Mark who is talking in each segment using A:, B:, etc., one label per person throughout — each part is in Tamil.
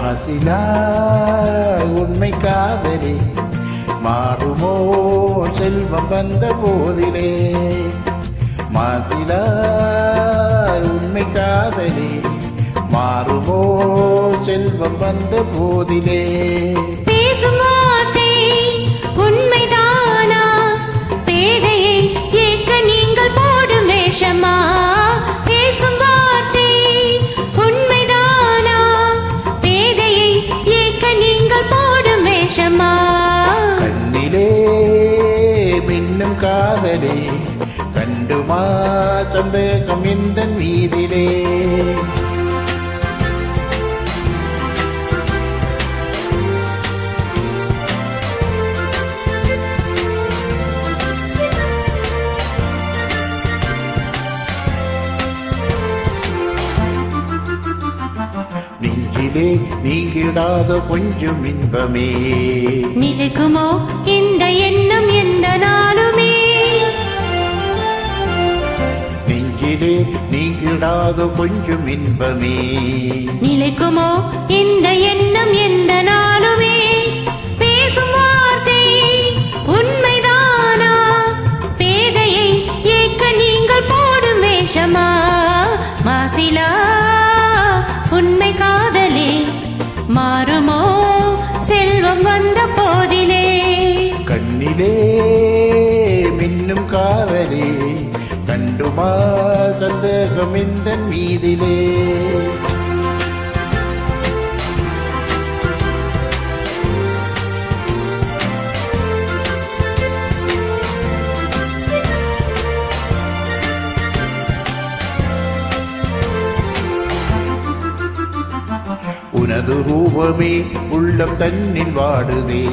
A: மாசிலா உண்மை காதலே மாறுமோ செல்வம் வந்த போதிலே மாசிலா உண்மை காதலே மாறுமோ செல்வம் வந்த போதிலே
B: பேசும் வார்த்தை உண்மைதானா பேதையை ஏற்க நீங்கள் போடும் வேஷமா பேசும் வார்த்தை உண்மைதானா பேதையை ஏற்க நீங்கள் போடும் வேஷமா
A: கண்ணிலே மின்னும் காதலே கண்டுமா சந்தேகம் இந்த மீதிலே நெஞ்சிலே நீங்கிடாத கொஞ்சம் இன்பமே
B: நிலைக்குமோ இந்த எண்ணம் எந்த நாளுமே
A: நெஞ்சிலே நீங்கிடாத கொஞ்சம் இன்பமே
B: நிலைக்குமோ இந்த எண்ணம் எந்த நாளுமே பேசும் வார்த்தை உண்மைதானா பேதையை ஏற்க நீங்கள் போடும் வேஷமா மாசிலா உண்மை காதலே மாறுமோ செல்வம் வந்த போதிலே
A: கண்ணிலே மின்னும் காதலே கண்டுமா சந்தேகம் இந்த மீதிலே உனது ரூபமே உள்ளம் தன்னில் வாடுதே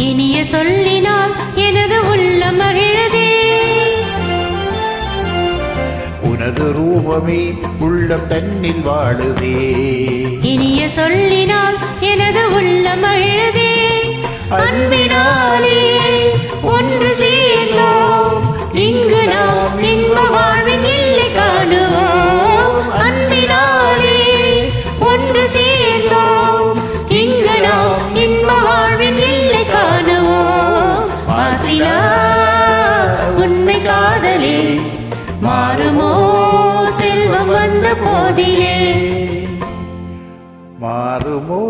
B: இனிய சொல்லினால் எனது உள்ளம் மகிழுதே
A: உனது ரூபமே உள்ளம் தன்னில் வாடுதே
B: இனிய சொல்லினால் எனது உள்ளம் மகிழுதே அன்பினாலே ஒன்று சேர்ந்தோம் இங்கு நாம் இன்ப வாழ்வின் இல்லை காணுவோம் அன்பினாலே ஒன்று சேர்ந்தோம் இங்கு நாம் இன்ப வாழ்வின் இல்லை காணுவோம் மாசிலா உண்மை காதலே மாறுமோ செல்வம் வந்த போதிலே
A: மாறுமோ